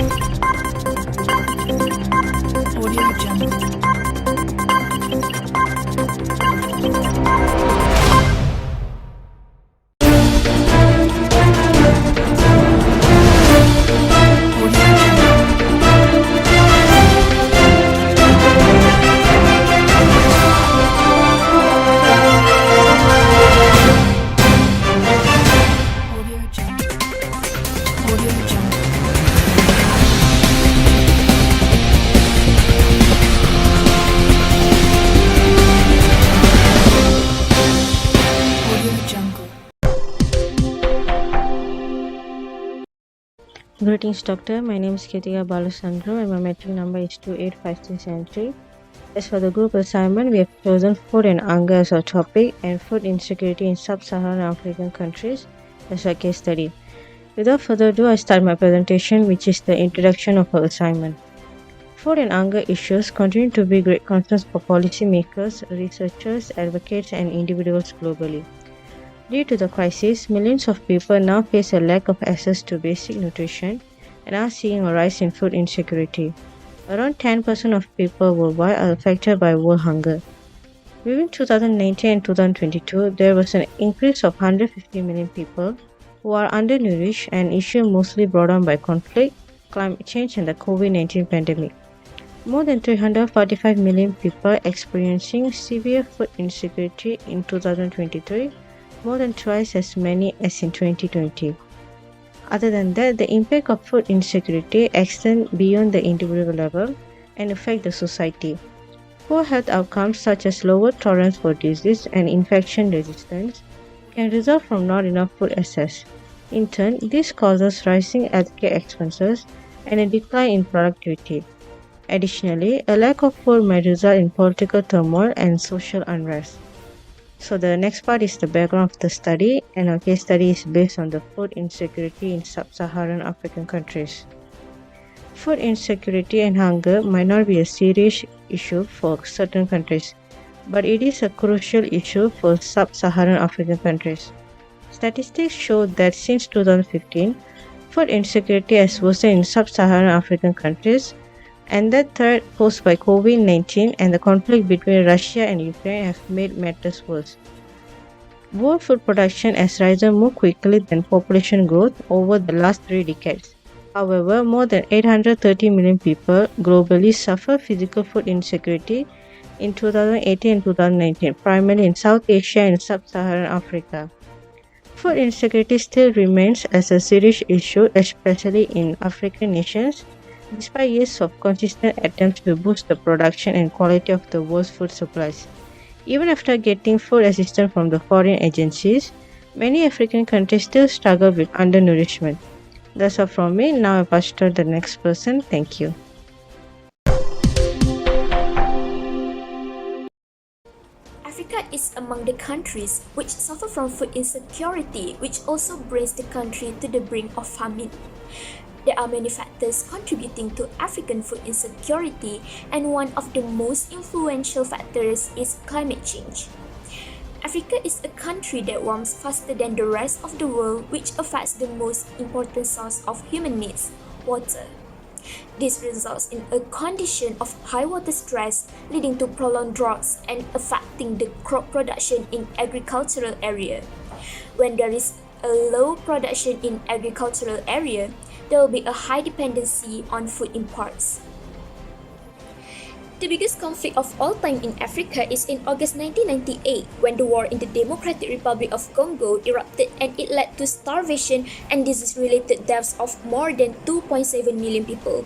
Audio Jungle. Audio Jungle. Audio Jungle. Audio Jungle. Greetings, doctor. My name is Kritika Balasandru and my metric number is 285673. As for the group assignment, we have chosen food and hunger as our topic and food insecurity in sub-Saharan African countries as our case study. Without further ado, I start my presentation, which is the introduction of our assignment. Food and hunger issues continue to be great concerns for policymakers, researchers, advocates, and individuals globally. Due to the crisis, millions of people now face a lack of access to basic nutrition and are seeing a rise in food insecurity. Around 10% of people worldwide are affected by world hunger. Between 2019 and 2022, there was an increase of 150 million people who are undernourished, an issue mostly brought on by conflict, climate change, and the COVID-19 pandemic. More than 345 million people experiencing severe food insecurity in 2023, more than twice as many as in 2020. Other than that, the impact of food insecurity extends beyond the individual level and affect the society. Poor health outcomes such as lower tolerance for disease and infection resistance can result from not enough food access. In turn, this causes rising healthcare expenses and a decline in productivity. Additionally, a lack of food may result in political turmoil and social unrest. So the next part is the background of the study, and our case study is based on the food insecurity in sub-Saharan African countries. Food insecurity and hunger might not be a serious issue for certain countries, but it is a crucial issue for sub-Saharan African countries. Statistics show that since 2015, food insecurity has worsened in sub-Saharan African countries, and that threat posed by COVID-19 and the conflict between Russia and Ukraine have made matters worse. World food production has risen more quickly than population growth over the last 3 decades. However, more than 830 million people globally suffer physical food insecurity in 2018 and 2019, primarily in South Asia and Sub-Saharan Africa. Food insecurity still remains as a serious issue, especially in African nations, despite years of consistent attempts to boost the production and quality of the world's food supplies. Even after getting food assistance from the foreign agencies, many African countries still struggle with undernourishment. That's all from me. Now I pass to the next person. Thank you. Africa is among the countries which suffer from food insecurity, which also brings the country to the brink of famine. There are many factors contributing to African food insecurity, and one of the most influential factors is climate change. Africa is a country that warms faster than the rest of the world, which affects the most important source of human needs, water. This results in a condition of high water stress, leading to prolonged droughts and affecting the crop production in agricultural area. When there is a low production in agricultural area, there will be a high dependency on food imports. The biggest conflict of all time in Africa is in August 1998, when the war in the Democratic Republic of Congo erupted and it led to starvation and disease-related deaths of more than 2.7 million people.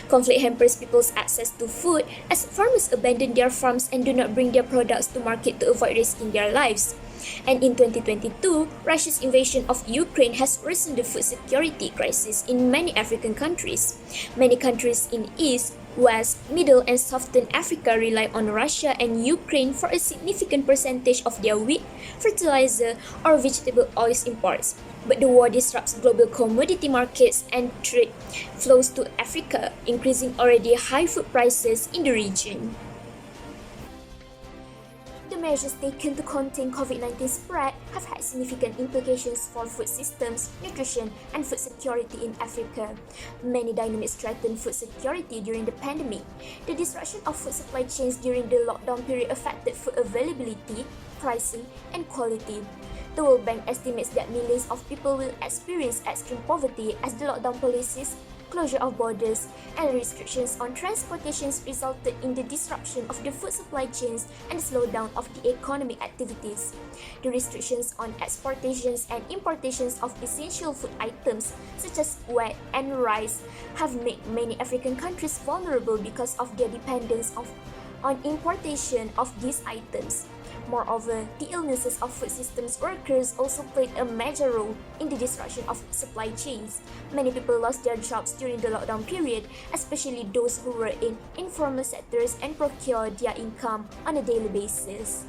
Conflict hampers people's access to food as farmers abandon their farms and do not bring their products to market to avoid risking their lives. And in 2022, Russia's invasion of Ukraine has worsened the food security crisis in many African countries. Many countries in East, West, Middle and Southern Africa rely on Russia and Ukraine for a significant percentage of their wheat, fertilizer or vegetable oils imports. But the war disrupts global commodity markets and trade flows to Africa, increasing already high food prices in the region. The measures taken to contain COVID-19 spread have had significant implications for food systems, nutrition, and food security in Africa. Many dynamics threatened food security during the pandemic. The disruption of food supply chains during the lockdown period affected food availability, pricing, and quality. The World Bank estimates that millions of people will experience extreme poverty as the lockdown policies, closure of borders, and restrictions on transportations resulted in the disruption of the food supply chains and the slowdown of the economic activities. The restrictions on exportations and importations of essential food items such as wheat and rice have made many African countries vulnerable because of their dependence on importation of these items. Moreover, the illnesses of food systems workers also played a major role in the disruption of supply chains. Many people lost their jobs during the lockdown period, especially those who were in informal sectors and procured their income on a daily basis.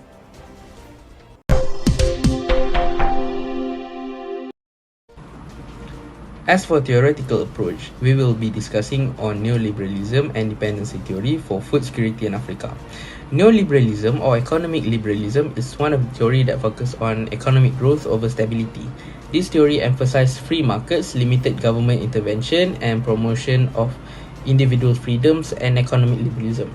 As for theoretical approach, we will be discussing on neoliberalism and dependency theory for food security in Africa. Neoliberalism or economic liberalism is one of the theory that focus on economic growth over stability. This theory emphasizes free markets, limited government intervention, and promotion of individual freedoms and economic liberalism.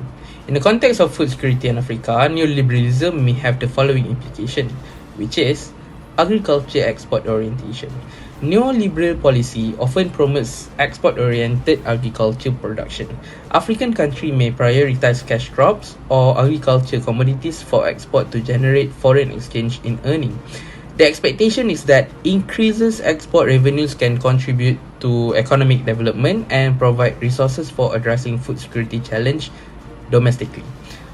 In the context of food security in Africa, neoliberalism may have the following implication, which is agriculture export orientation. Neoliberal policy often promotes export-oriented agriculture production. African countries may prioritize cash crops or agriculture commodities for export to generate foreign exchange in earning. The expectation is that increases export revenues can contribute to economic development and provide resources for addressing food security challenge domestically.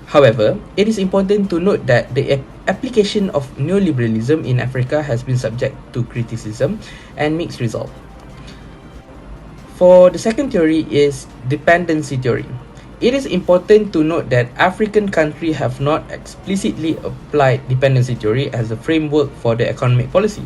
However, it is important to note that the application of neoliberalism in Africa has been subject to criticism and mixed results. For the second theory is dependency theory. It is important to note that African countries have not explicitly applied dependency theory as a framework for the economic policy.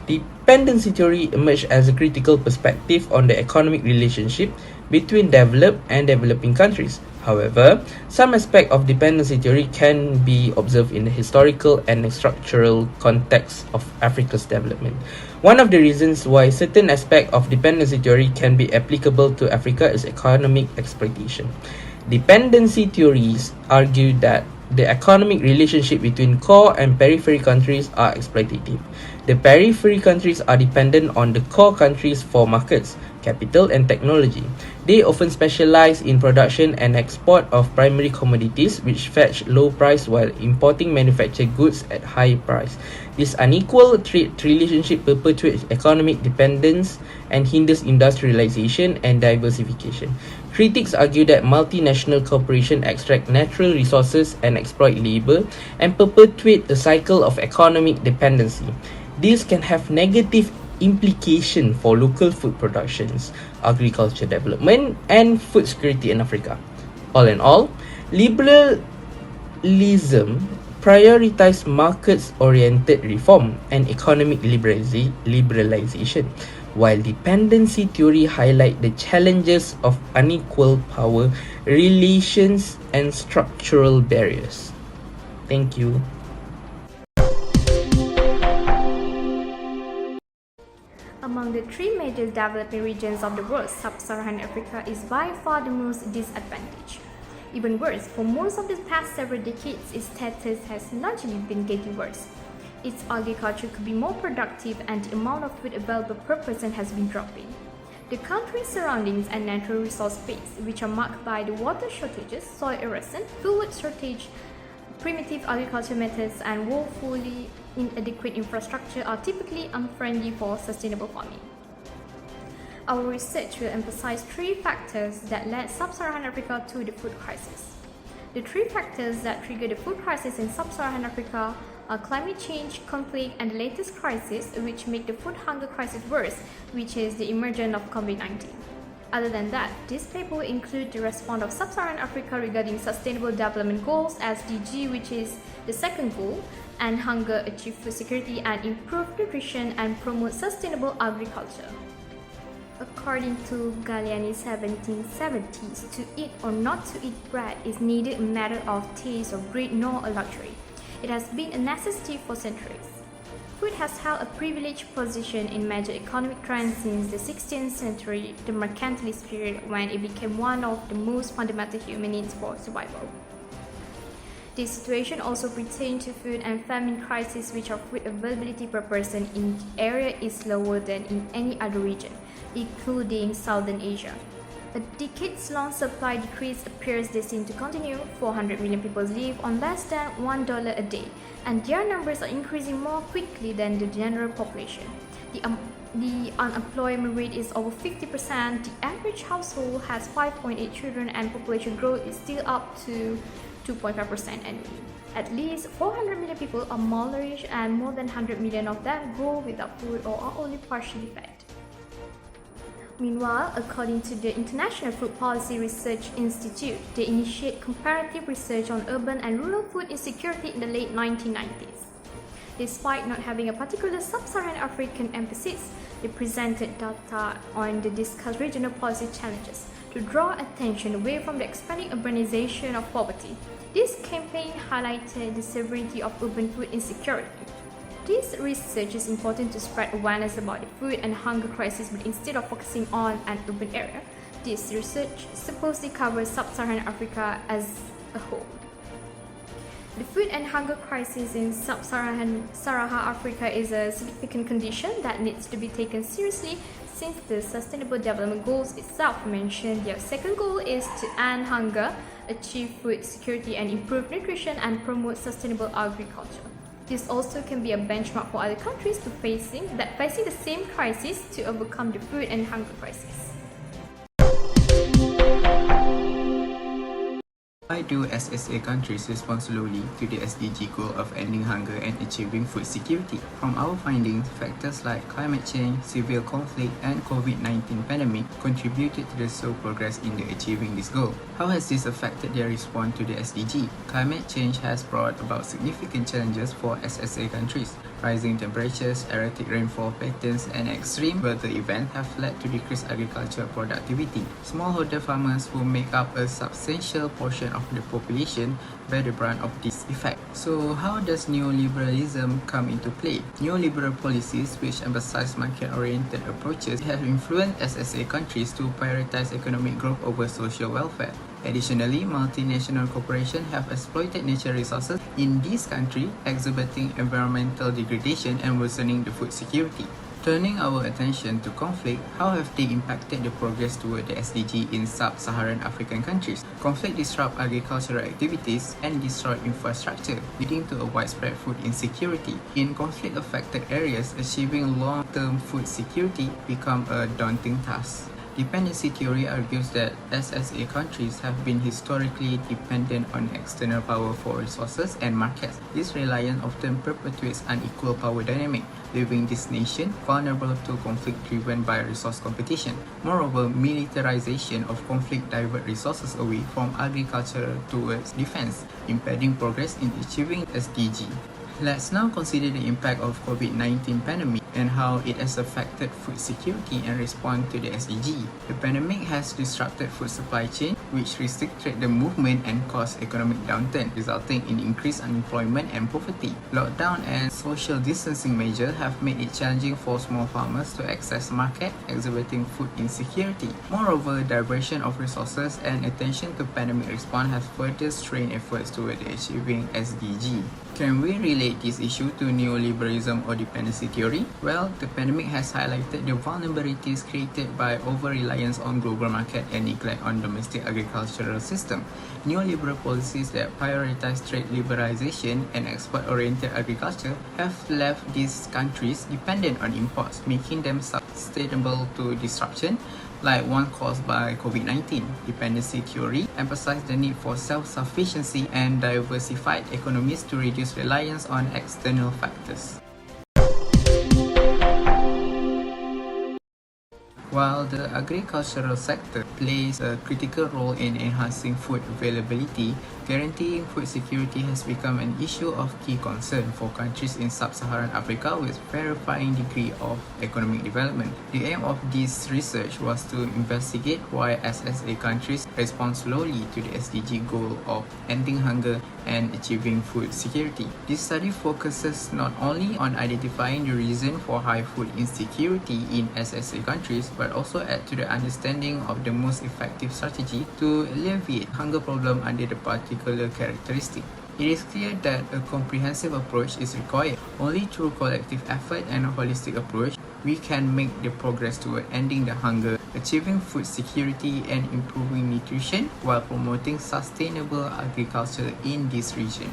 Dependency theory emerged as a critical perspective on the economic relationship between developed and developing countries. However, some aspect of dependency theory can be observed in the historical and structural context of Africa's development. One of the reasons why certain aspect of dependency theory can be applicable to Africa is economic exploitation. Dependency theories argue that the economic relationship between core and periphery countries are exploitative. The periphery countries are dependent on the core countries for markets, capital, and technology. They often specialize in production and export of primary commodities which fetch low price while importing manufactured goods at high price. This unequal trade relationship perpetuates economic dependence and hinders industrialization and diversification. Critics argue that multinational corporations extract natural resources and exploit labor and perpetuate a cycle of economic dependency. This can have negative implication for local food productions, agriculture development, and food security in Africa. All in all, liberalism prioritizes markets-oriented reform and economic liberalization, while dependency theory highlights the challenges of unequal power relations and structural barriers. Thank you. Among the three major developing regions of the world, Sub-Saharan Africa is by far the most disadvantaged. Even worse, for most of the past several decades, its status has largely been getting worse. Its agriculture could be more productive and the amount of food available per person has been dropping. The country's surroundings and natural resource base, which are marked by the water shortages, soil erosion, food shortage, primitive agriculture methods, and woefully inadequate infrastructure are typically unfriendly for sustainable farming. Our research will emphasize three factors that led Sub-Saharan Africa to the food crisis. The three factors that trigger the food crisis in Sub-Saharan Africa are climate change, conflict, and the latest crisis, which make the food hunger crisis worse, which is the emergence of COVID-19. Other than that, this paper will include the response of Sub-Saharan Africa regarding Sustainable Development Goals (SDG), which is the second goal, and hunger, achieve food security, and improve nutrition and promote sustainable agriculture. According to Galliani 1770s, to eat or not to eat bread is neither a matter of taste or greed nor a luxury. It has been a necessity for centuries. Food has held a privileged position in major economic trends since the 16th century, the mercantilist period, when it became one of the most fundamental human needs for survival. This situation also pertains to food and famine crises, which our food availability per person in the area is lower than in any other region, including Southern Asia. A decades-long supply decrease appears destined to continue. 400 million people live on less than $1 a day, and their numbers are increasing more quickly than the general population. The unemployment rate is over 50%. The average household has 5.8 children, and population growth is still up to 2.5% annually. At least 400 million people are malnourished, and more than 100 million of them go without food or are only partially fed. Meanwhile, according to the International Food Policy Research Institute, they initiated comparative research on urban and rural food insecurity in the late 1990s. Despite not having a particular sub-Saharan African emphasis, they presented data on the discussed regional policy challenges to draw attention away from the expanding urbanization of poverty. This campaign highlighted the severity of urban food insecurity. This research is important to spread awareness about the food and hunger crisis, but instead of focusing on an urban area, this research supposedly covers sub-Saharan Africa as a whole. The food and hunger crisis in sub-Saharan Africa is a significant condition that needs to be taken seriously, since the Sustainable Development Goals itself mention their second goal is to end hunger, achieve food security, and improve nutrition and promote sustainable agriculture. This also can be a benchmark for other countries facing the same crisis to overcome the food and hunger crisis. Why do SSA countries respond slowly to the SDG goal of ending hunger and achieving food security? From our findings, factors like climate change, civil conflict, and COVID-19 pandemic contributed to the slow progress in the achieving this goal. How has this affected their response to the SDG? Climate change has brought about significant challenges for SSA countries. Rising temperatures, erratic rainfall patterns, and extreme weather events have led to decreased agricultural productivity. Smallholder farmers, who make up a substantial portion of the population, bear the brunt of this effect. So how does neoliberalism come into play? Neoliberal policies, which emphasize market-oriented approaches, have influenced SSA countries to prioritize economic growth over social welfare. Additionally, multinational corporations have exploited natural resources in these countries, exhibiting environmental degradation and worsening the food security. Turning our attention to conflict, how have they impacted the progress toward the SDG in sub-Saharan African countries? Conflict disrupts agricultural activities and destroys infrastructure, leading to a widespread food insecurity. In conflict-affected areas, achieving long-term food security becomes a daunting task. Dependency theory argues that SSA countries have been historically dependent on external power for resources and markets. This reliance often perpetuates unequal power dynamic, leaving this nation vulnerable to conflict driven by resource competition. Moreover, militarization of conflict diverts resources away from agriculture towards defense, impeding progress in achieving SDG. Let's now consider the impact of COVID-19 pandemic and how it has affected food security and respond to the SDG. The pandemic has disrupted food supply chain, which restricted the movement and caused economic downturn, resulting in increased unemployment and poverty. Lockdown and social distancing measures have made it challenging for small farmers to access market, exhibiting food insecurity. Moreover, diversion of resources and attention to pandemic response has further strained efforts toward achieving SDG. Can we relate this issue to neoliberalism or dependency theory? Well, the pandemic has highlighted the vulnerabilities created by over-reliance on global market and neglect on domestic agricultural system. Neoliberal policies that prioritize trade liberalization and export-oriented agriculture have left these countries dependent on imports, making them susceptible to disruption, like one caused by COVID-19. Dependency theory emphasizes the need for self-sufficiency and diversified economies to reduce reliance on external factors. While the agricultural sector plays a critical role in enhancing food availability, guaranteeing food security has become an issue of key concern for countries in sub-Saharan Africa with varying degree of economic development. The aim of this research was to investigate why SSA countries respond slowly to the SDG goal of ending hunger and achieving food security. This study focuses not only on identifying the reason for high food insecurity in SSA countries, but also add to the understanding of the most effective strategy to alleviate hunger problem under the particular characteristic. It is clear that a comprehensive approach is required. Only through collective effort and a holistic approach, we can make the progress toward ending the hunger, achieving food security and improving nutrition while promoting sustainable agriculture in this region.